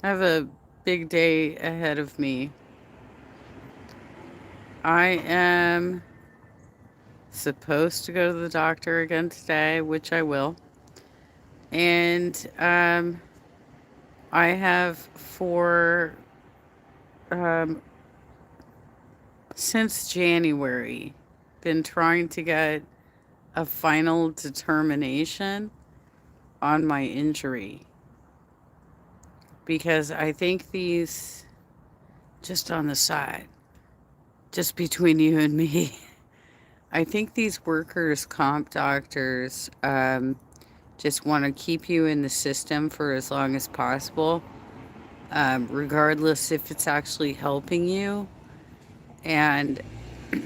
I have a big day ahead of me. I am supposed to go to the doctor again today, which I will. And I have um, since January, been trying to get a final determination on my injury because I think these, just on the side, just between you and me, I think these workers' comp doctors just want to keep you in the system for as long as possible, regardless if it's actually helping you. And,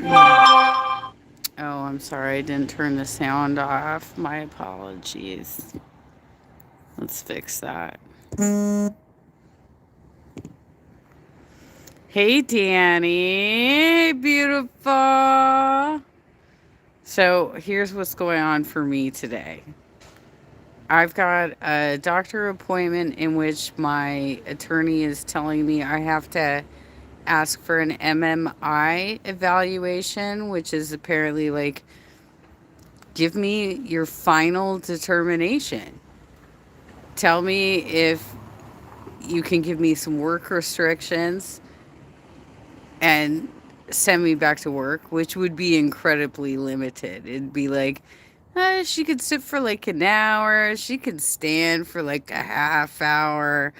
oh, I'm sorry, I didn't turn the sound off. My apologies. Let's fix that. Hey, Danny. Beautiful. So, here's what's going on for me today. I've got a doctor appointment in which my attorney is telling me I have to ask for an MMI evaluation, which is apparently like, give me your final determination. Tell me if you can give me some work restrictions and send me back to work, which would be incredibly limited. It'd be like, she could sit for like an hour, she could stand for like a half hour.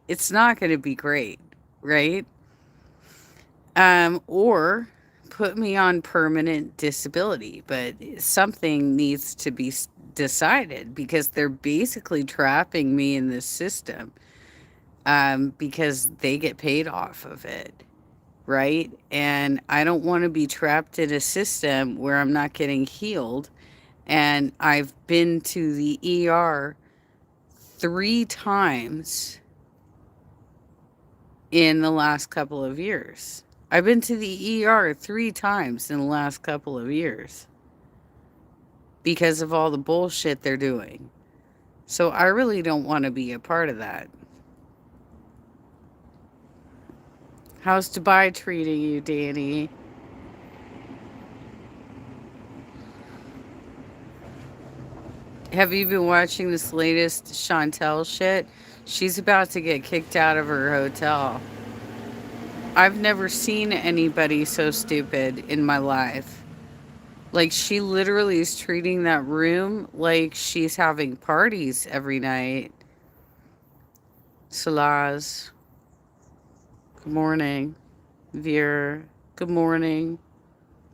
It's not going to be great, right? Or put me on permanent disability, but something needs to be decided because they're basically trapping me in this system because they get paid off of it, right? And I don't want to be trapped in a system where I'm not getting healed. And I've been to the ER 3 times in the last couple of years. I've been to the ER 3 times in the last couple of years because of all the bullshit they're doing. So I really don't want to be a part of that. How's Dubai treating you, Danny? Have you been watching this latest Chantel shit? She's about to get kicked out of her hotel. I've never seen anybody so stupid in my life. Like, she literally is treating that room like she's having parties every night. Salaz, good morning. Veer, good morning.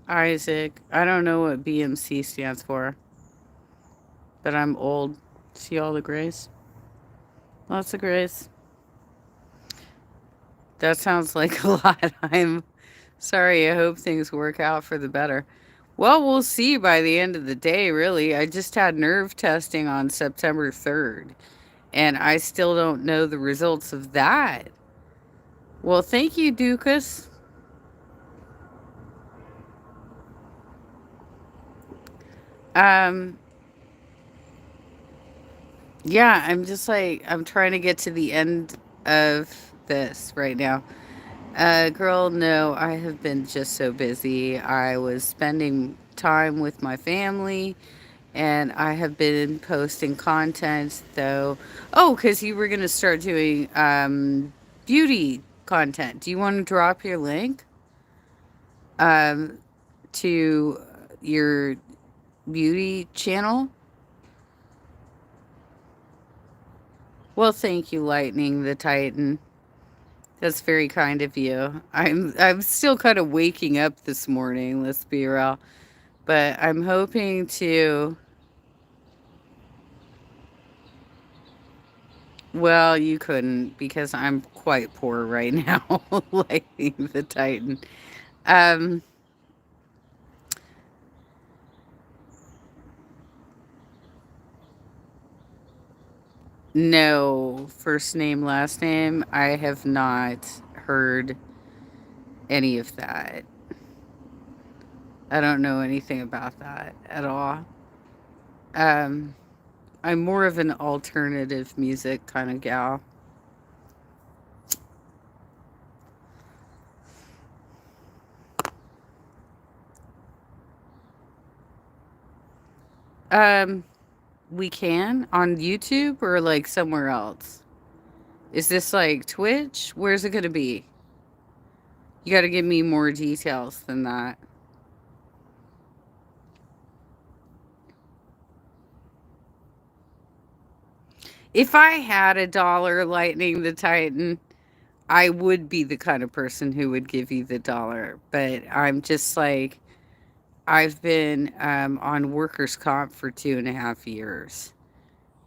Isaac, I don't know what BMC stands for, but I'm old. See all the grays? Lots of grays. That sounds like a lot. I'm sorry. I hope things work out for the better. Well, we'll see by the end of the day, really. I just had nerve testing on September 3rd, and I still don't know the results of that. Well, thank you, Dukas. Um, yeah, I'm just like, I'm trying to get to the end of this right now. Girl, no, I have been just so busy. I was spending time with my family and I have been posting content though. Oh, because you were going to start doing beauty content. Do you want to drop your link um, to your beauty channel? Well, thank you, Lightning the Titan. That's very kind of you. I'm still kind of waking up this morning, let's be real. But I'm hoping to. Well, you couldn't because I'm quite poor right now, Lightning the Titan. Um, no, first name, last name. I have not heard any of that. I don't know anything about that at all. Um, I'm more of an alternative music kind of gal. Um, we can on YouTube or like somewhere else. Is this like Twitch? Where's it gonna be? You got to give me more details than that. If I had a dollar, Lightning the Titan, I would be the kind of person who would give you the dollar. But I'm just like, I've been on workers' comp for 2.5 years.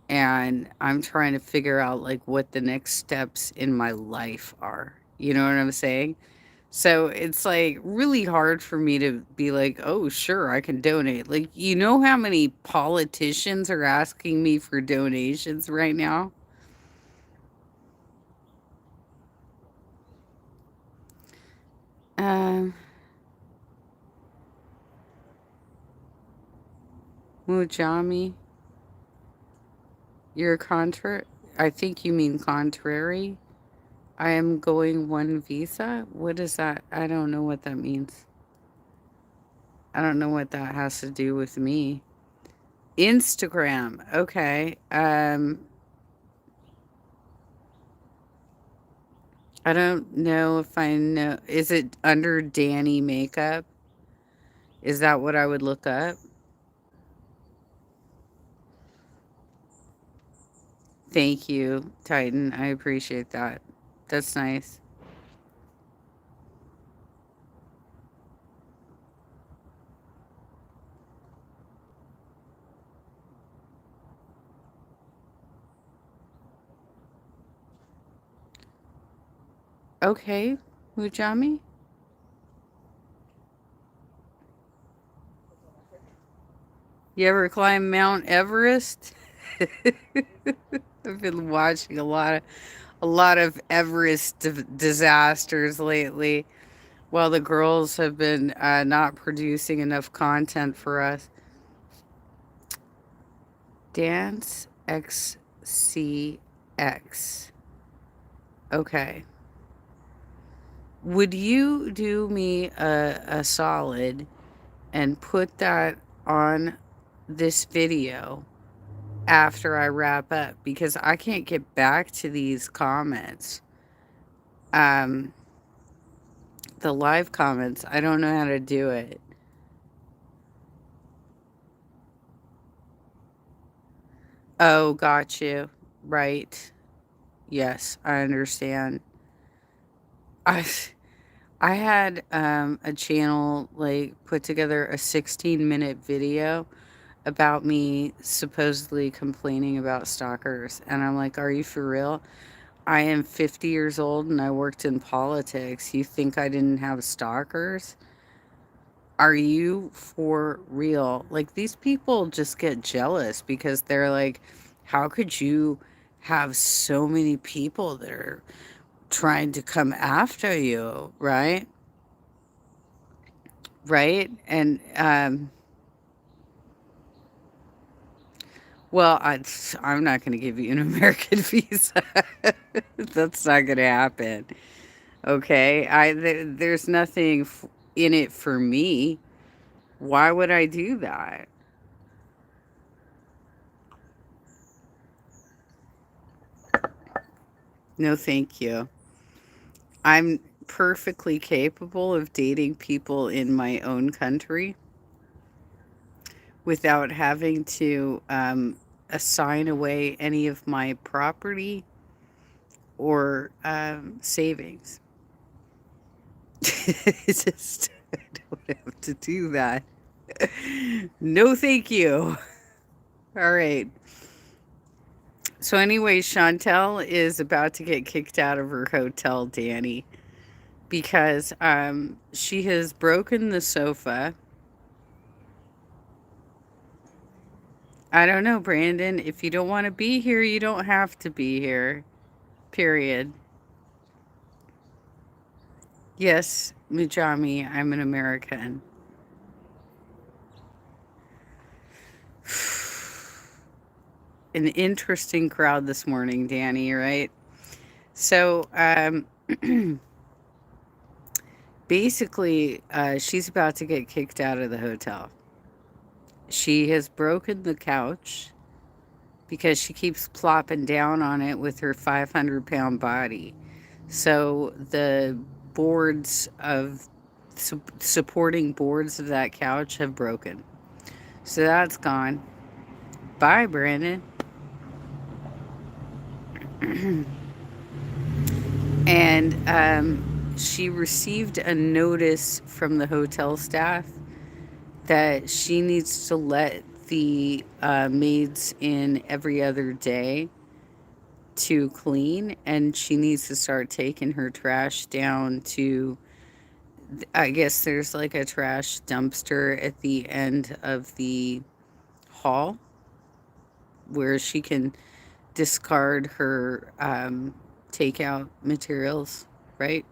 And I'm trying to figure out like what the next steps in my life are. You know what I'm saying? So it's like really hard for me to be like, oh, sure, I can donate. Like, you know how many politicians are asking me for donations right now? Um, Mujami, you're contra. I think you mean contrary. I am going one visa. What is that? I don't know what that means. I don't know what that has to do with me. Instagram. Okay. I don't know if I know. Is it under Danny Makeup? Is that what I would look up? Thank you, Titan. I appreciate that. That's nice. Okay, Mujami. You ever climb Mount Everest? I've been watching a lot of Everest disasters lately, while the girls have been not producing enough content for us. Dance XCX. Okay. Would you do me a solid and put that on this video after I wrap up? Because I can't get back to these comments. Um, the live comments, I don't know how to do it. Oh, got you. Right. Yes, I understand. I I had a channel like put together a 16-minute video about me supposedly complaining about stalkers. And I'm like, are you for real? I am 50 years old and I worked in politics. You think I didn't have stalkers? Are you for real? Like, these people just get jealous because they're like, how could you have so many people that are trying to come after you, right? Right? And well, I'm not going to give you an American visa. That's not going to happen. Okay, there's nothing in it for me. Why would I do that? No, thank you. I'm perfectly capable of dating people in my own country without having to assign away any of my property or savings. It's just, I don't have to do that. No, thank you. All right. So, anyway, Chantel is about to get kicked out of her hotel, Danny, because she has broken the sofa. I don't know, Brandon. If you don't want to be here, you don't have to be here. Period. Yes, Mujami, I'm an American. An interesting crowd this morning, Danny, right? So, basically, she's about to get kicked out of the hotel. She has broken the couch because she keeps plopping down on it with her 500-pound body. So the boards of supporting boards of that couch have broken. So that's gone. Bye, Brandon. And she received a notice from the hotel staff that she needs to let the maids in every other day to clean, and she needs to start taking her trash down to, I guess there's like a trash dumpster at the end of the hall where she can discard her takeout materials, right?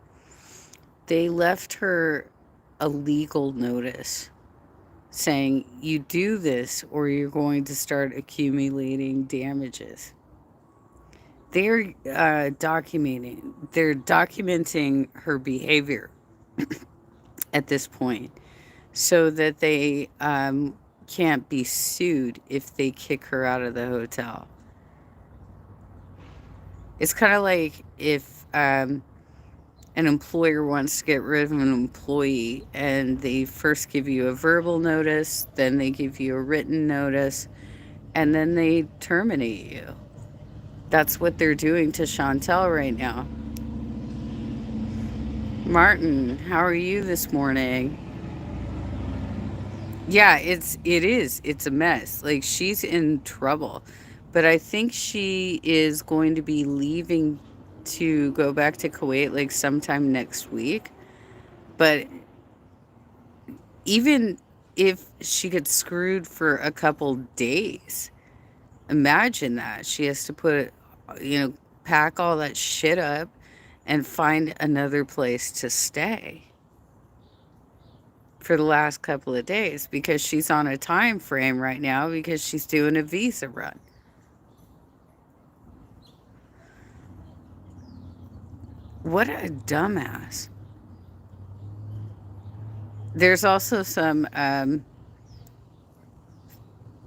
They left her a legal notice saying, you do this or you're going to start accumulating damages. They're documenting her behavior at this point so that they can't be sued if they kick her out of the hotel. It's kind of like if an employer wants to get rid of an employee and they first give you a verbal notice, then they give you a written notice, and then they terminate you. That's what they're doing to Chantel right now. Martin, how are you this morning? Yeah, it's a mess. Like, she's in trouble. But I think she is going to be leaving to go back to Kuwait like sometime next week. But even if she gets screwed for a couple days, imagine that. She has to pack all that shit up and find another place to stay for the last couple of days because she's on a time frame right now because she's doing a visa run. What a dumbass. There's also some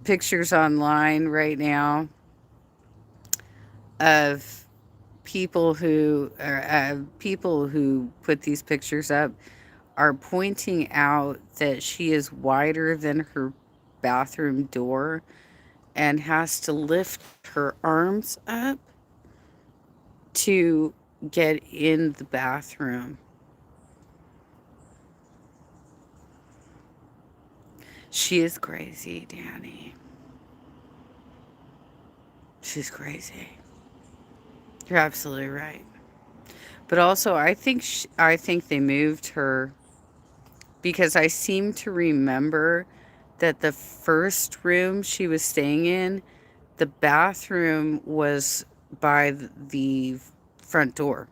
pictures online right now of people who put these pictures up are pointing out that she is wider than her bathroom door and has to lift her arms up to get in the bathroom. She is crazy, Danny. She's crazy. You're absolutely right. But also, I think they moved her because I seem to remember that the first room she was staying in, the bathroom was by the front door.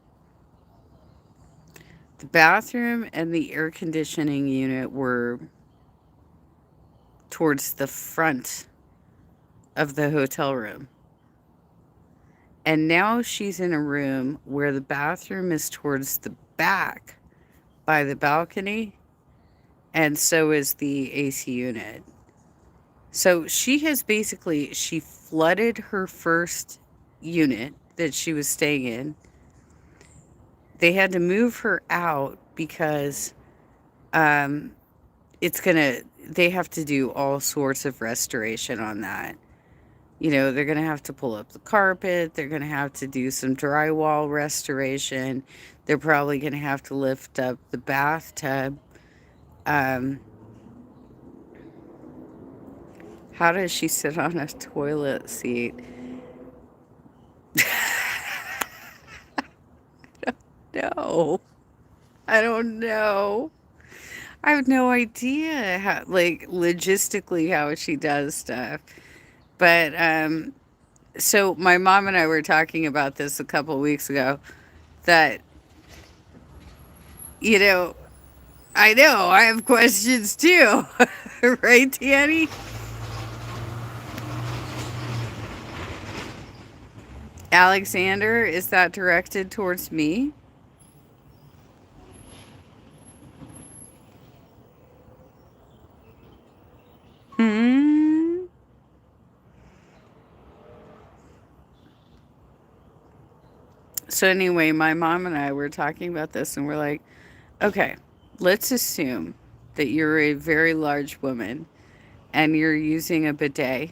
The bathroom and the air conditioning unit were towards the front of the hotel room. And now she's in a room where the bathroom is towards the back by the balcony, and so is the AC unit. So she flooded her first unit that she was staying in. They had to move her out because they have to do all sorts of restoration on that. They're going to have to pull up the carpet. They're going to have to do some drywall restoration. They're probably going to have to lift up the bathtub. How does she sit on a toilet seat? No, I don't know. I have no idea how, like, logistically how she does stuff. But so my mom and I were talking about this a couple weeks ago that, you know, I know I have questions too. Right, Danny? Alexander, is that directed towards me? Hmm. So anyway, my mom and I were talking about this and we're like, okay, let's assume that you're a very large woman and you're using a bidet.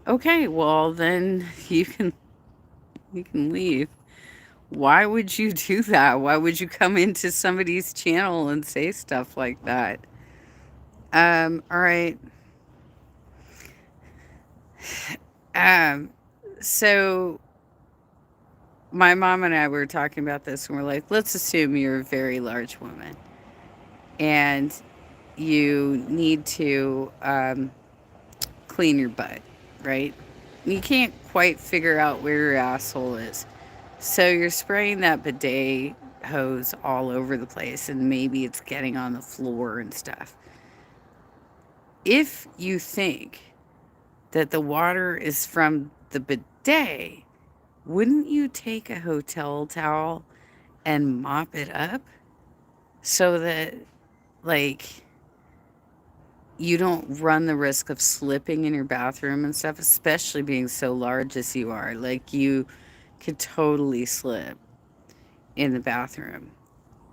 Okay, well then you can leave. Why would you do that? Why would you come into somebody's channel and say stuff like that? All right. Um, so my mom and I were talking about this and we're like, let's assume you're a very large woman and you need to clean your butt, right? You can't quite figure out where your asshole is. So you're spraying that bidet hose all over the place and maybe it's getting on the floor and stuff. If you think that the water is from the bidet, wouldn't you take a hotel towel and mop it up so that, like, you don't run the risk of slipping in your bathroom and stuff, especially being so large as you are? Like, you could totally slip in the bathroom.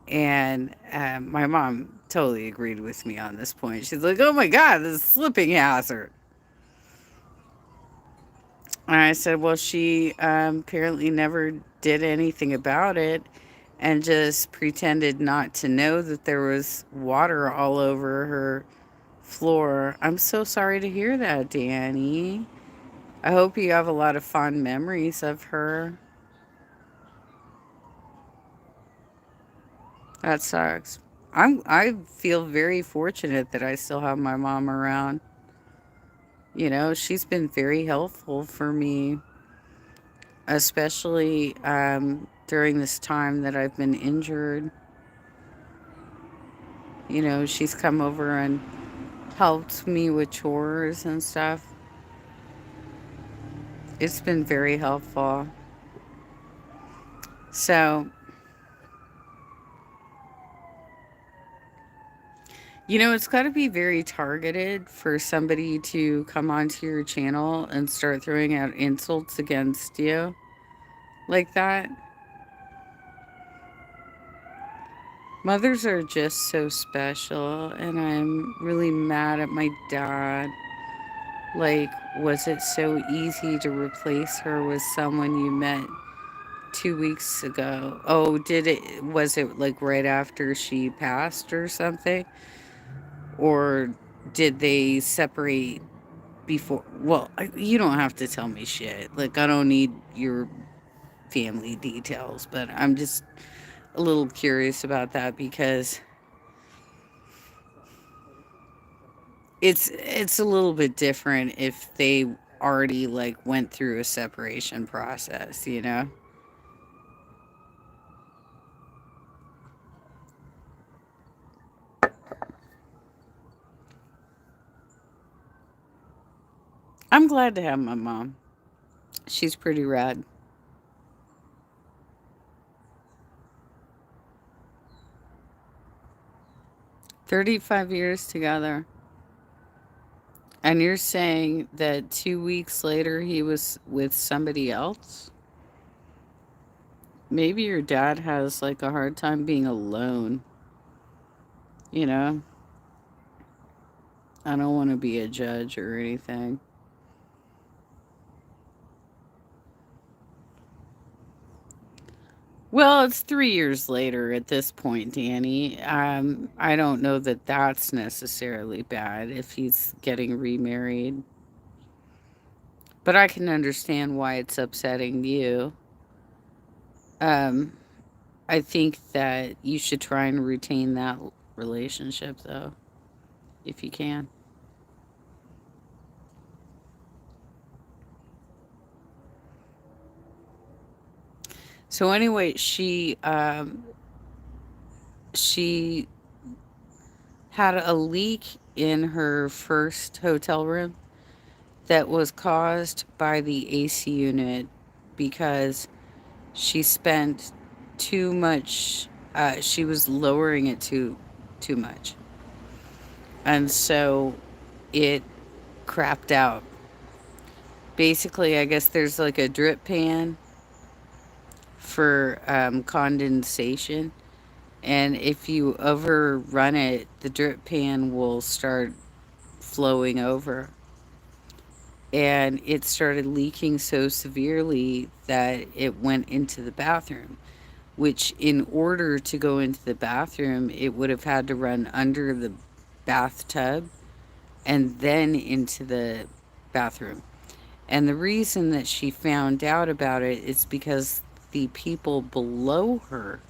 And my mom totally agreed with me on this point. She's like, oh my God, this is a slipping hazard. And I said, well, she apparently never did anything about it and just pretended not to know that there was water all over her floor. I'm so sorry to hear that, Danny. I hope you have a lot of fond memories of her. That sucks. I feel very fortunate that I still have my mom around. You know, she's been very helpful for me, especially during this time that I've been injured. You know, she's come over and helped me with chores and stuff. It's been very helpful. So, you know, it's got to be very targeted for somebody to come onto your channel and start throwing out insults against you like that. Mothers are just so special, and I'm really mad at my dad. Like, was it so easy to replace her with someone you met 2 weeks ago? Oh, did it? Was it like right after she passed or something? Or did they separate before? Well, you don't have to tell me shit. Like, I don't need your family details, but I'm just a little curious about that because it's a little bit different if they already like went through a separation process, you know? I'm glad to have my mom. She's pretty rad. 35 years together. And you're saying that 2 weeks later he was with somebody else? Maybe your dad has like a hard time being alone, you know? I don't want to be a judge or anything. Well, it's 3 years later at this point, Danny. I don't know that that's necessarily bad if he's getting remarried, but I can understand why it's upsetting you. Um, I think that you should try and retain that relationship, though, if you can. So anyway, she had a leak in her first hotel room that was caused by the AC unit because she spent too much. She was lowering it too much, and so it crapped out. Basically, I guess there's like a drip pan for condensation. And if you overrun it, the drip pan will start flowing over. And it started leaking so severely that it went into the bathroom, which, in order to go into the bathroom, it would have had to run under the bathtub and then into the bathroom. And the reason that she found out about it is because the people below her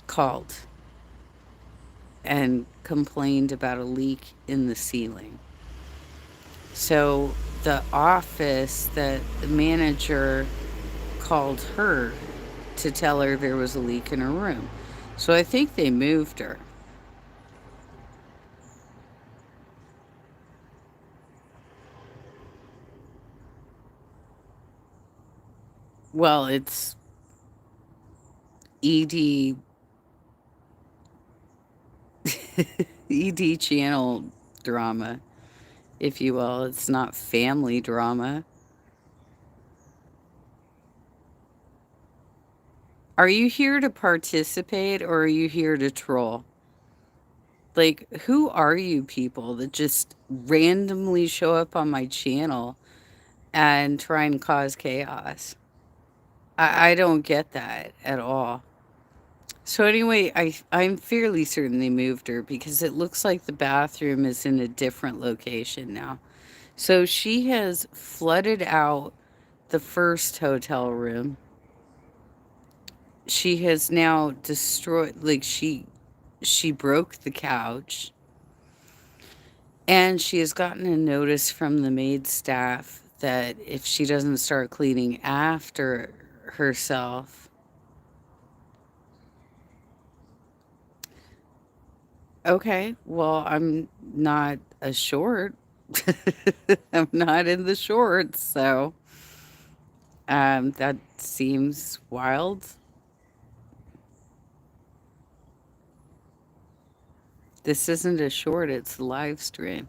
called and complained about a leak in the ceiling. So the office that the manager called her to tell her there was a leak in her room. So I think they moved her. Well, it's ED ED channel drama, if you will. It's not family drama. Are you here to participate or are you here to troll? Like, who are you people that just randomly show up on my channel and try and cause chaos? I don't get that at all. So anyway, I'm fairly certain they moved her because it looks like the bathroom is in a different location now. So she has flooded out the first hotel room. She has now destroyed, like, she broke the couch, and she has gotten a notice from the maid staff that if she doesn't start cleaning after herself. Okay, well, I'm not a short. I'm not in the shorts, so that seems wild. This isn't a short, it's a live stream.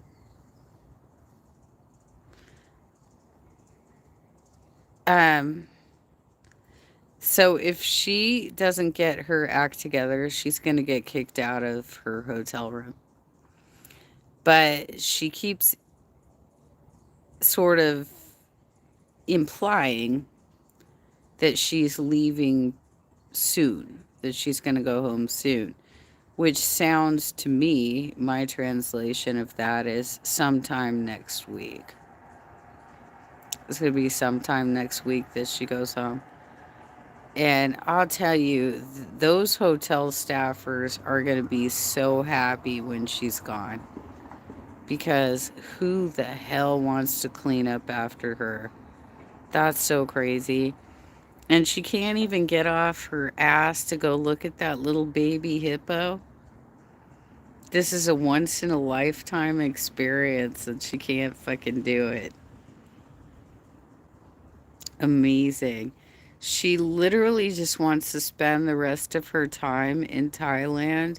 Um, so if she doesn't get her act together, she's going to get kicked out of her hotel room. But she keeps sort of implying that she's leaving soon, that she's going to go home soon, which sounds to me, my translation of that is sometime next week. It's going to be sometime next week that she goes home. And I'll tell you, those hotel staffers are going to be so happy when she's gone. Because who the hell wants to clean up after her? That's so crazy. And she can't even get off her ass to go look at that little baby hippo. This is a once in a lifetime experience and she can't fucking do it. Amazing. She literally just wants to spend the rest of her time in Thailand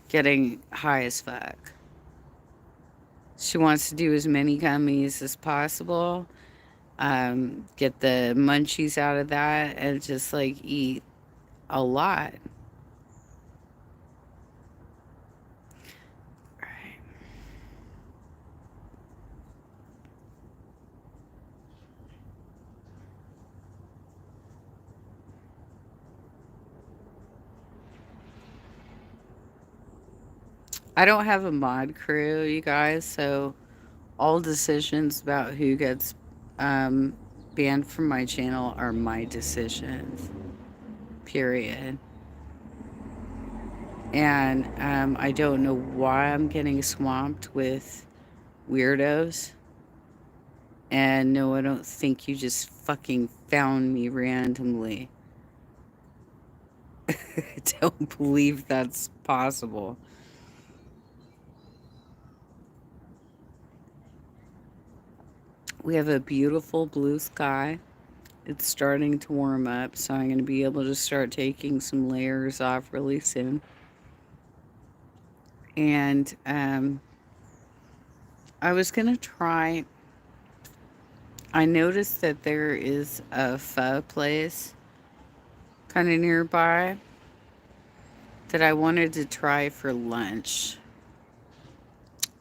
getting high as fuck. She wants to do as many gummies as possible, get the munchies out of that, and just like eat a lot. I don't have a mod crew, you guys, so all decisions about who gets um, banned from my channel are my decisions. Period. And I don't know why I'm getting swamped with weirdos. And no, I don't think you just fucking found me randomly. I don't believe that's possible. We have a beautiful blue sky. It's starting to warm up, so I'm going to be able to start taking some layers off really soon. And I was going to try. I noticed that there is a pho place kind of nearby that I wanted to try for lunch.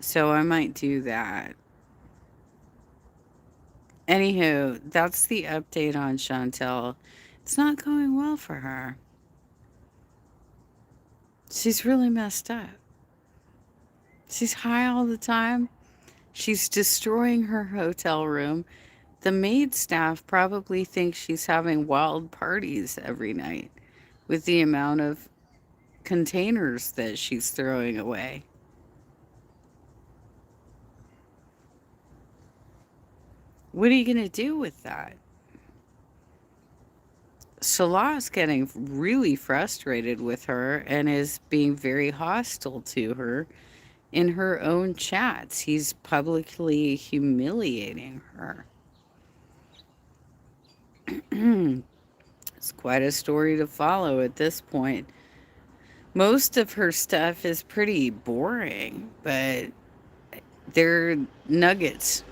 So I might do that. Anywho, that's the update on Chantel. It's not going well for her. She's really messed up. She's high all the time. She's destroying her hotel room. The maid staff probably think she's having wild parties every night with the amount of containers that she's throwing away. What are you going to do with that? Salah's getting really frustrated with her and is being very hostile to her in her own chats. He's publicly humiliating her. It's quite a story to follow at this point. Most of her stuff is pretty boring, but they're nuggets.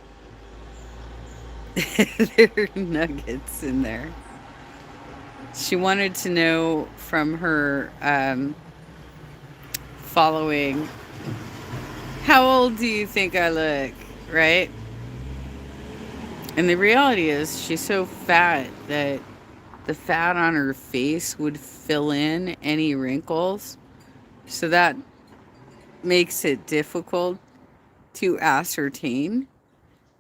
There are nuggets in there. She wanted to know from her following, how old do you think I look, right? And the reality is, she's so fat that the fat on her face would fill in any wrinkles. So that makes it difficult to ascertain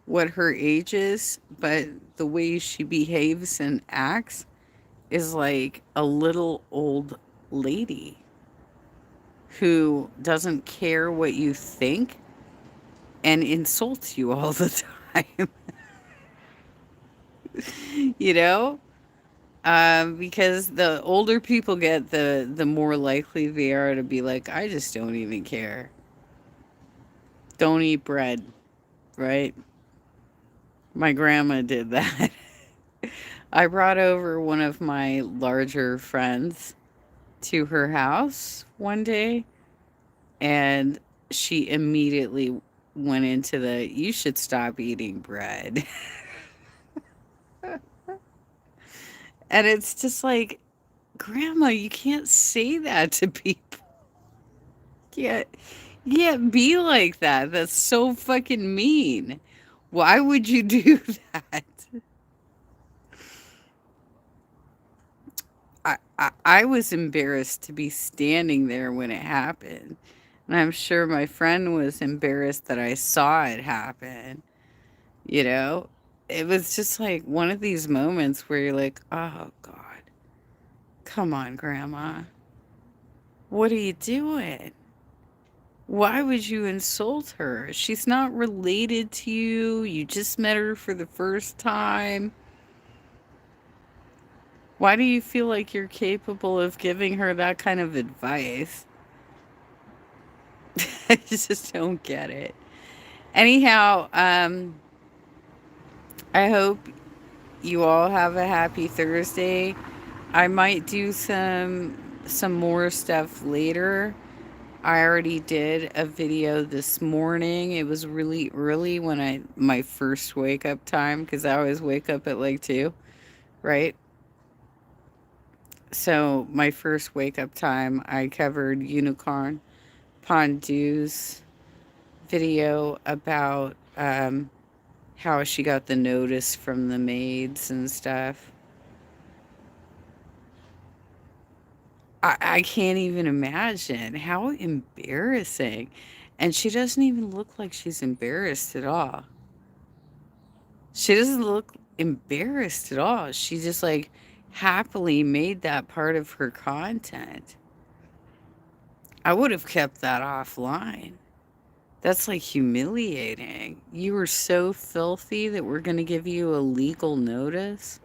what her age is. But the way she behaves and acts is like a little old lady who doesn't care what you think and insults you all the time. You know? Because the older people get, the more likely they are to be like, I just don't even care. Don't eat bread, right? My grandma did that. I brought over one of my larger friends to her house one day, and she immediately went into the, you should stop eating bread. And it's just like, Grandma, you can't say that to people. Yeah, you can't be like that. That's so fucking mean. Why would you do that? I was embarrassed to be standing there when it happened. And I'm sure my friend was embarrassed that I saw it happen. You know? It was just like one of these moments where you're like, oh, God. Come on, Grandma. What are you doing? Why would you insult her? She's not related to you. You just met her for the first time. Why do you feel like you're capable of giving her that kind of advice? I just don't get it. Anyhow, I hope you all have a happy Thursday. I might do some more stuff later. I already did a video this morning. It was really early when my first wake up time, because I always wake up at like 2, right? So my first wake up time, I covered Unicorn Pondu's video about how she got the notice from the maids and stuff. I can't even imagine how embarrassing. And she doesn't even look like she's embarrassed at all. She doesn't look embarrassed at all. She just like happily made that part of her content. I would have kept that offline. That's like humiliating. You were so filthy that we're going to give you a legal notice.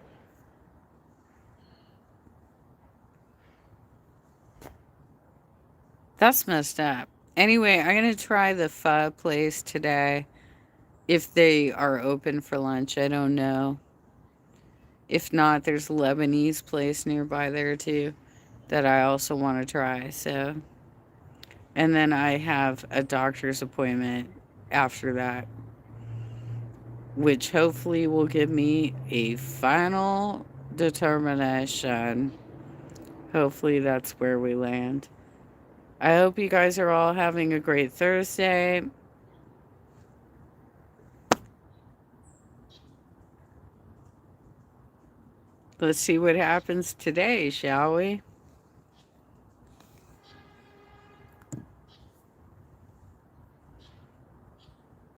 That's messed up. Anyway, I'm going to try the pho place today. If they are open for lunch, I don't know. If not, there's a Lebanese place nearby there too that I also want to try. So, and then I have a doctor's appointment after that, which hopefully will give me a final determination Hopefully that's where we land. I hope you guys are all having a great Thursday. Let's see what happens today, shall we?